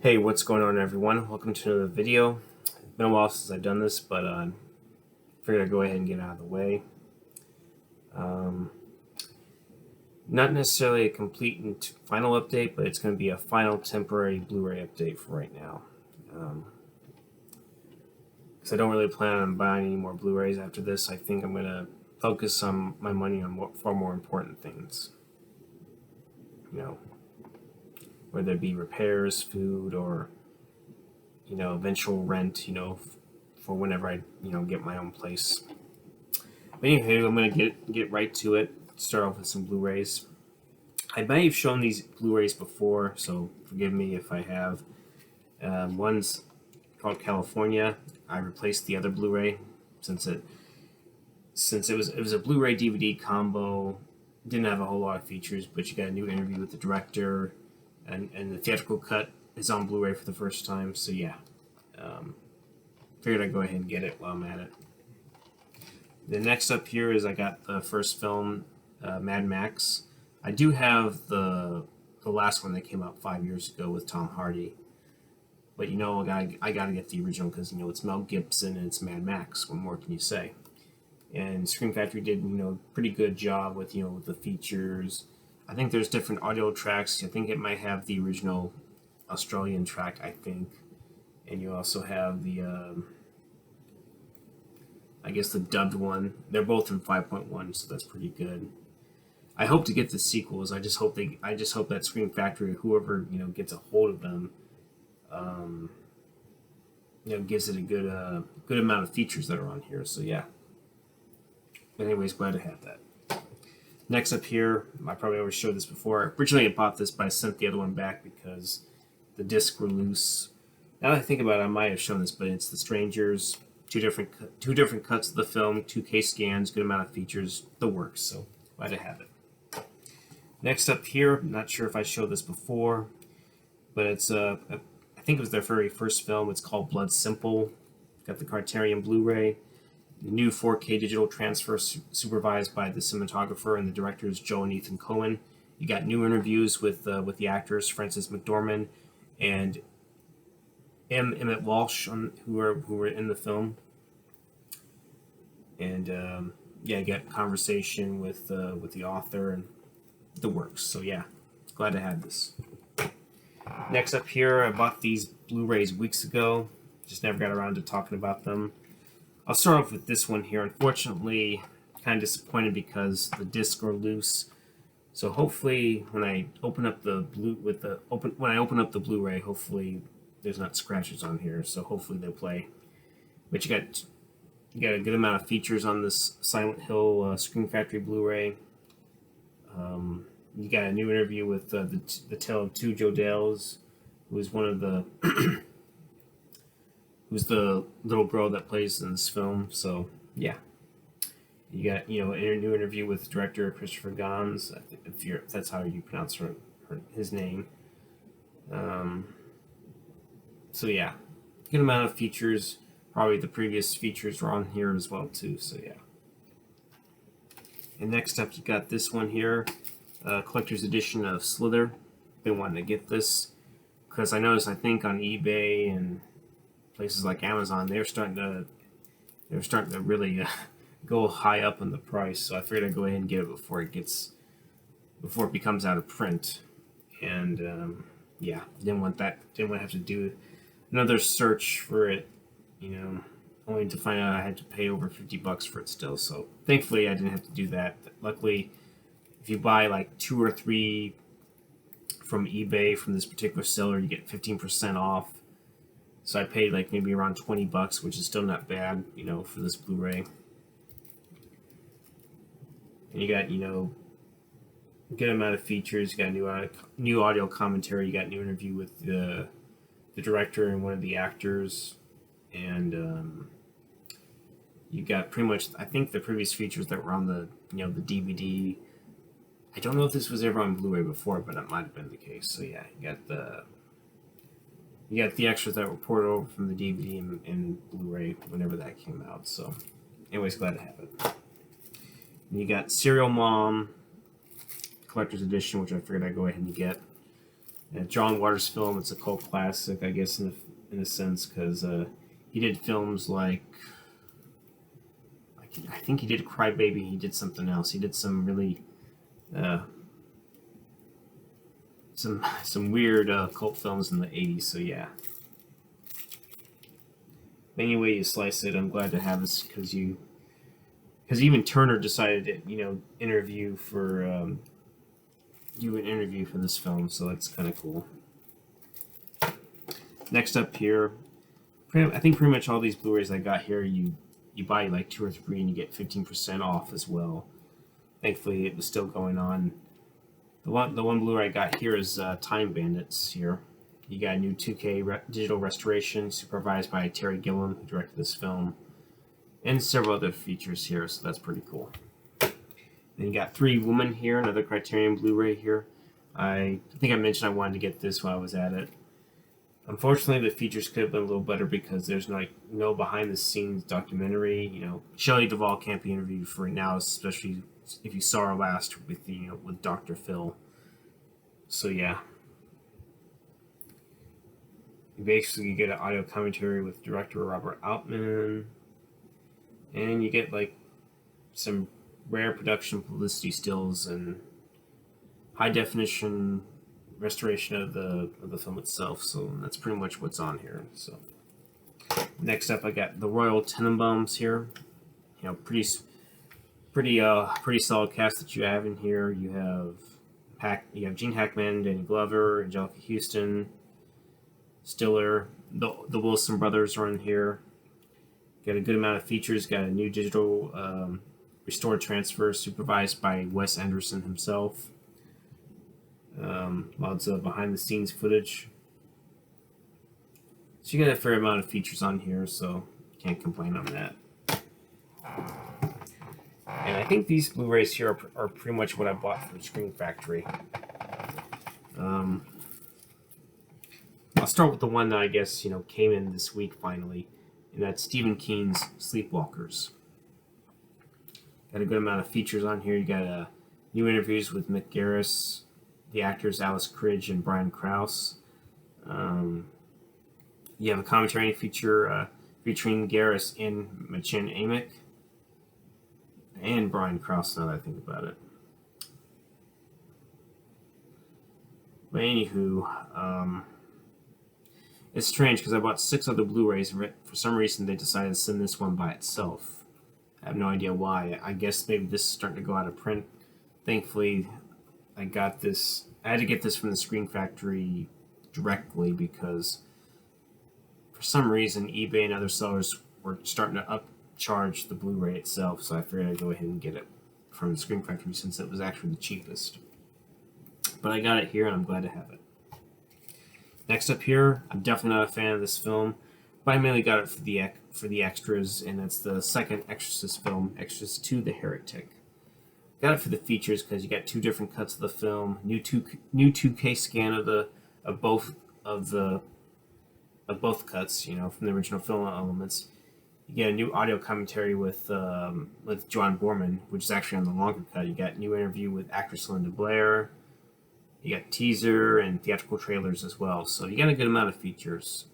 Hey, what's going on, everyone? Welcome to another video. It's been a while since I've done this, but figured I'd go ahead and get out of the way. Um, Not necessarily a complete and final update, but it's going to be a final temporary Blu-ray update for right now. Because I don't really plan on buying any more Blu-rays after this. I think I'm going to focus my money on far more important things. You know, whether it be repairs, food, or eventual rent. For whenever I get my own place. But anyway, I'm gonna get right to it. Start off with some Blu-rays. I may have shown these Blu-rays before, so forgive me if I have. One's called California. I replaced the other Blu-ray since it was a Blu-ray DVD combo. Didn't have a whole lot of features, but you got a new interview with the director, and the theatrical cut is on Blu-ray for the first time. So yeah, figured I'd go ahead and get it while I'm at it. The next up here is I got the first film, Mad Max. I do have the last one that came out 5 years ago with Tom Hardy, but I gotta get the original because it's Mel Gibson and it's Mad Max. What more can you say? And Scream Factory did pretty good job with with the features. I think there's different audio tracks. I think it might have the original Australian track, I think, and you also have the I guess the dubbed one. They're both in 5.1, so that's pretty good. I hope to get the sequels. I just hope that Scream Factory, whoever gets a hold of them, gives it a good amount of features that are on here. So yeah. But anyways, glad to have that. Next up here, I probably already showed this before. Originally, I bought this, but I sent the other one back because the discs were loose. Now that I think about it, I might have shown this, but it's The Strangers. Two different cuts of the film, 2K scans, good amount of features, the works. So glad to have it. Next up here, I'm not sure if I showed this before, but it's I think it was their very first film. It's called Blood Simple. Got the Criterion Blu-ray. The new 4K digital transfer supervised by the cinematographer and the directors Joe and Ethan Coen. You got new interviews with the actors Frances McDormand and Emmett Walsh who were in the film, and you got conversation with the author and the works. So yeah, glad to have this. Next up here, I bought these Blu-rays weeks ago. Just never got around to talking about them. I'll start off with this one here. Unfortunately, kind of disappointed because the discs are loose. So hopefully, when I open up the Blu-ray, hopefully there's not scratches on here. So hopefully they'll play. But you got a good amount of features on this Silent Hill Scream Factory Blu-ray. You got a new interview with the Tale of Two Jodelles, who is one of the who's the little girl that plays in this film. So yeah, you got a new interview with director Christopher Gans, if that's how you pronounce his name. So yeah, good amount of features. Probably the previous features are on here as well too. So yeah. And next up, you got this one here, collector's edition of Slither. Been wanting to get this because I noticed I think on eBay and places like Amazon they're starting to really go high up in the price. So I figured I'd go ahead and get it before it becomes out of print. And yeah, didn't want to have to do another search for it, only to find out I had to pay over $50 for it still. So thankfully I didn't have to do that. Luckily, if you buy like 2 or 3 from eBay from this particular seller, you get 15% off. So I paid like maybe around $20, which is still not bad, for this Blu-ray. And you got, good amount of features. You got new audio commentary. You got a new interview with the director and one of the actors, and you got pretty much, I think, the previous features that were on the the DVD. I don't know if this was ever on Blu-ray before, but it might have been the case. So yeah, you got the extras that were ported over from the DVD and Blu-ray whenever that came out. So anyways, glad to have it. And you got Serial Mom collector's edition, which I figured I'd go ahead and get. John Waters film. It's a cult classic, I guess, in a sense, because he did films like I think he did Cry Baby. He did something else. He did some really uh, some weird cult films in the '80s. So yeah. Any way you slice it, I'm glad to have this because even Turner decided to interview for do an interview for this film, so that's kind of cool. Next up here, I think pretty much all these Blu-rays I got here, you buy like 2 or 3 and you get 15% off as well. Thankfully, it was still going on. The one Blu-ray I got here is Time Bandits here. You got a new 2K digital restoration supervised by Terry Gilliam, who directed this film, and several other features here, so that's pretty cool. Then you got 3 Women here, another Criterion Blu-ray here. I think I mentioned I wanted to get this while I was at it. Unfortunately, the features could have been a little better because there's no behind-the-scenes documentary. Shelley Duvall can't be interviewed for right now, especially if you saw her last with with Dr. Phil. So yeah, you basically get an audio commentary with director Robert Altman, and you get like some rare production publicity stills and high definition restoration of the film itself. So that's pretty much what's on here. So next up, I got the Royal Tenenbaums here. Pretty solid cast that you have in here. You have Gene Hackman, Danny Glover, Angelica Houston, Stiller. The Wilson brothers are in here. Got a good amount of features. Got a new digital restored transfer supervised by Wes Anderson himself. Lots of behind the scenes footage. So you got a fair amount of features on here, so can't complain on that. And I think these Blu-rays here are pretty much what I bought from Screen Factory. I'll start with the one that I guess came in this week finally, and that's Stephen King's Sleepwalkers. Got a good amount of features on here. You got new interviews with Mick Garris, the actors Alice Cridge and Brian Krause. You have a commentary feature featuring Garris and Machen Amick and Brian Krause, now that I think about it. But anywho, it's strange because I bought 6 other Blu-rays and for some reason they decided to send this one by itself. I have no idea why. I guess maybe this is starting to go out of print. Thankfully, I got this. I had to get this from the Screen Factory directly because for some reason eBay and other sellers were starting to upcharge the Blu-ray itself, so I figured I'd go ahead and get it from the Screen Factory since it was actually the cheapest. But I got it here and I'm glad to have it. Next up here, I'm definitely not a fan of this film, but I mainly got it for the extras, and it's the second Exorcist film, Exorcist II: The Heretic. Got it for the features because you got 2 different cuts of the film, new 2K scan of both cuts, from the original film elements. You get a new audio commentary with John Borman, which is actually on the longer cut. You got a new interview with actress Linda Blair. You got teaser and theatrical trailers as well. So you got a good amount of features,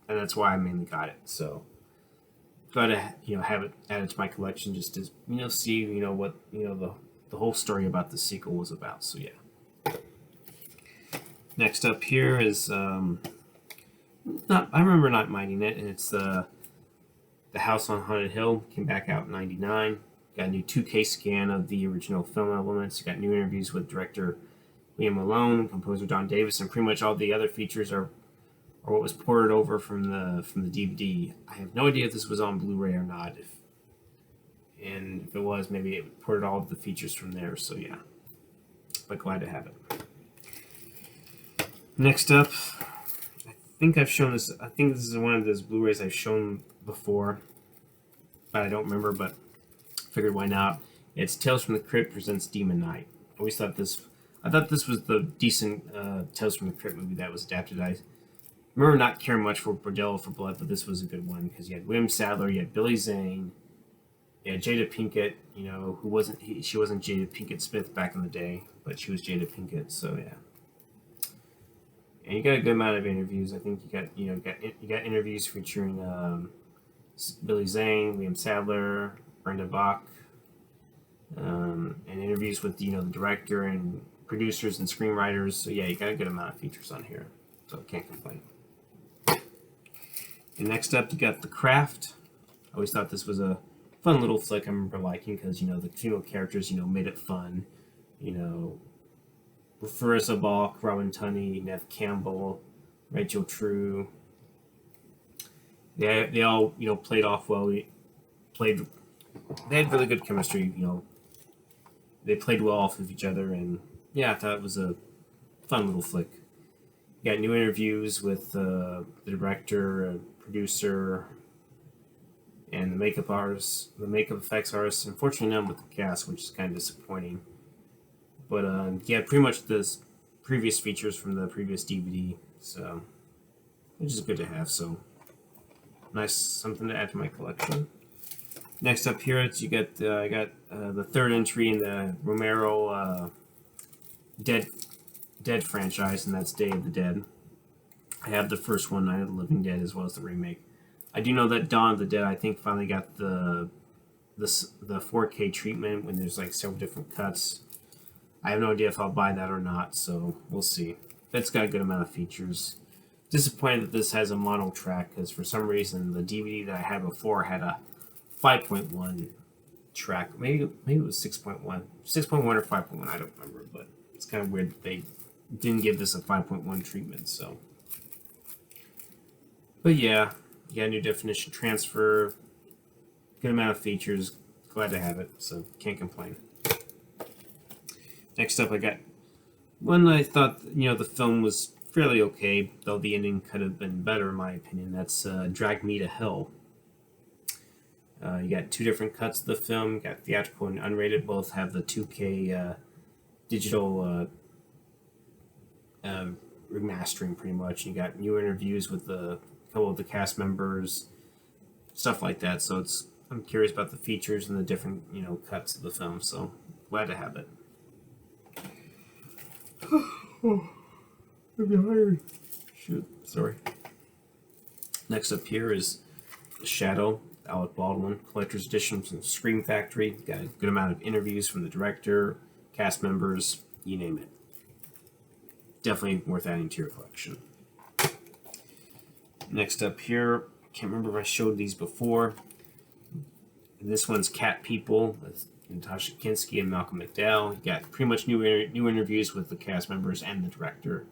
and that's why I mainly got it. So glad to have it added to my collection just to see what the whole story about the sequel was about. So yeah. Next up here is I remember not minding it, and it's the House on Haunted Hill. Came back out in '99. Got a new 2K scan of the original film elements. You got new interviews with director Liam Malone, composer Don Davis, and pretty much all the other features are what was ported over from the DVD. I have no idea if this was on Blu-ray or not. If it was, maybe it ported all of the features from there. So yeah, but glad to have it. Next up, I think I've shown this. I think this is one of those Blu-rays I've shown before, but I don't remember. But figured why not? It's Tales from the Crypt presents Demon Knight. I thought this was the decent Tales from the Crypt movie that was adapted. I remember not caring much for Bordello for Blood, but this was a good one because you had William Sadler, you had Billy Zane, you had Jada Pinkett. She wasn't Jada Pinkett Smith back in the day, but she was Jada Pinkett. So yeah, and you got a good amount of interviews. I think you got interviews featuring Billy Zane, Liam Sadler, Brenda Bach, and interviews with the director and producers and screenwriters. So yeah, you got a good amount of features on here. So can't complain. And next up, you got The Craft. I always thought this was a fun little flick. I remember liking because the female characters made it fun. Marissa Balk, Robin Tunney, Neve Campbell, Rachel True. They all played off well. They had really good chemistry. They played well off of each other, and yeah, I thought it was a fun little flick. You got new interviews with the director, producer, and the makeup artist, the makeup effects artist. Unfortunately, none with the cast, which is kind of disappointing. But yeah, pretty much the previous features from the previous DVD, so which is good to have. So nice, something to add to my collection. Next up here, you got I got the third entry in the Romero Dead franchise, and that's Day of the Dead. I have the first one, Night of the Living Dead, as well as the remake. I do know that Dawn of the Dead, I think, finally got the 4K treatment when there's like several different cuts. I have no idea if I'll buy that or not, so we'll see. It's got a good amount of features. Disappointed that this has a mono track, because for some reason the DVD that I had before had a 5.1 track. Maybe it was 6.1. 6.1 or 5.1, I don't remember, but it's kind of weird that they didn't give this a 5.1 treatment, so. But yeah, new definition transfer, good amount of features, glad to have it, so can't complain. Next up, I got one I thought, the film was fairly okay, though the ending could have been better in my opinion. That's Drag Me to Hell. You got two different cuts of the film. You got theatrical and unrated. Both have the 2K digital remastering, pretty much. You got new interviews with a couple of the cast members, stuff like that. So I'm curious about the features and the different cuts of the film. So glad to have it. Oh, I'm tired. Shoot, sorry. Next up here is The Shadow, Alec Baldwin collector's edition from Scream Factory. Got a good amount of interviews from the director, cast members, you name it. Definitely worth adding to your collection. Next up here, I can't remember if I showed these before. This one's Cat People with Natasha Kinski and Malcolm McDowell. You got pretty much new interviews with the cast members and the director.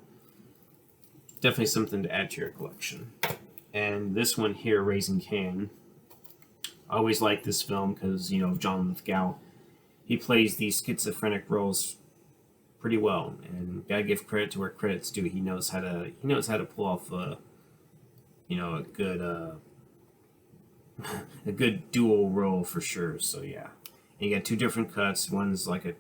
Definitely something to add to your collection. And this one here, Raising Cain. I always like this film because John Lithgow. He plays these schizophrenic roles pretty well, and gotta give credit to where credit's due. He knows how to pull off a good dual role for sure. So yeah. And you got two different cuts. One's like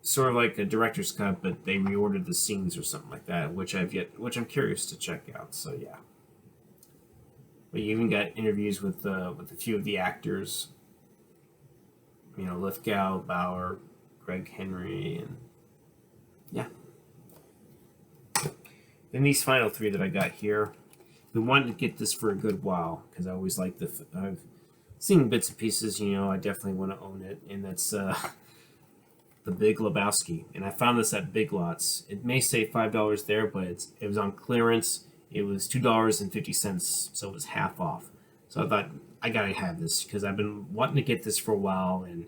sort of like a director's cut, but they reordered the scenes or something like that, which I'm curious to check out. So yeah. But you even got interviews with a few of the actors. Lithgow, Bauer, Greg Henry, and yeah. Then these final three that I got here. We wanted to get this for a good while because I always like I've seen bits and pieces. I definitely want to own it, and that's The Big Lebowski. And I found this at Big Lots. It may say $5 there, but it was on clearance. It was $2.50, so it was half off. So I thought I gotta have this because I've been wanting to get this for a while, and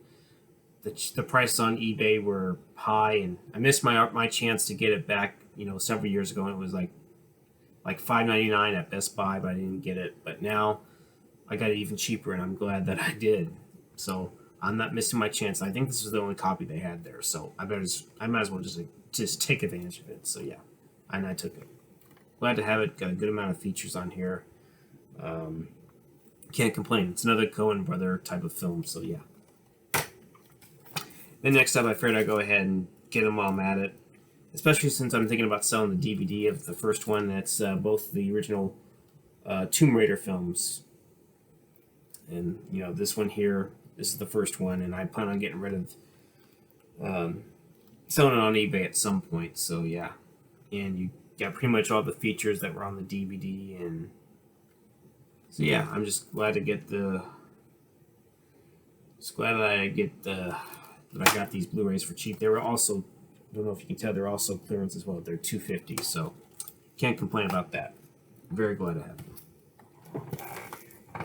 the prices on eBay were high, and I missed my chance to get it back. Several years ago, and it was like $5.99 at Best Buy, but I didn't get it. But now I got it even cheaper, and I'm glad that I did. So I'm not missing my chance. I think this was the only copy they had there, so I might as well just take advantage of it. So yeah, and I took it. Glad to have it. Got a good amount of features on here. Can't complain. It's another Coen brother type of film. So yeah. Then next up, I figured I'd go ahead and get them while I'm at it. Especially since I'm thinking about selling the DVD of the first one. That's both the original Tomb Raider films. And, this one here, this is the first one. And I plan on getting rid of selling it on eBay at some point. So, yeah. And got pretty much all the features that were on the DVD, and so yeah, I'm just glad to get the. Just glad that I got these Blu-rays for cheap. They were also, I don't know if you can tell, they're also clearance as well. They're $250, so can't complain about that. Very glad to have them.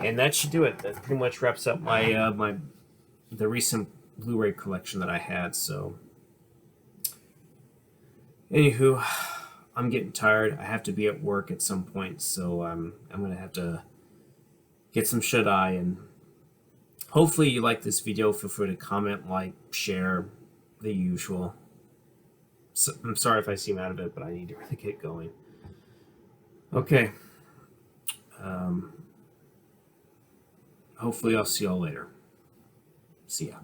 And that should do it. That pretty much wraps up my the recent Blu-ray collection that I had. So, anywho, I'm getting tired. I have to be at work at some point, so I'm gonna have to get some shut eye. And hopefully you like this video. Feel free to comment, like, share, the usual. So, I'm sorry if I seem out of it, but I need to really get going. Okay. Hopefully I'll see y'all later. See ya.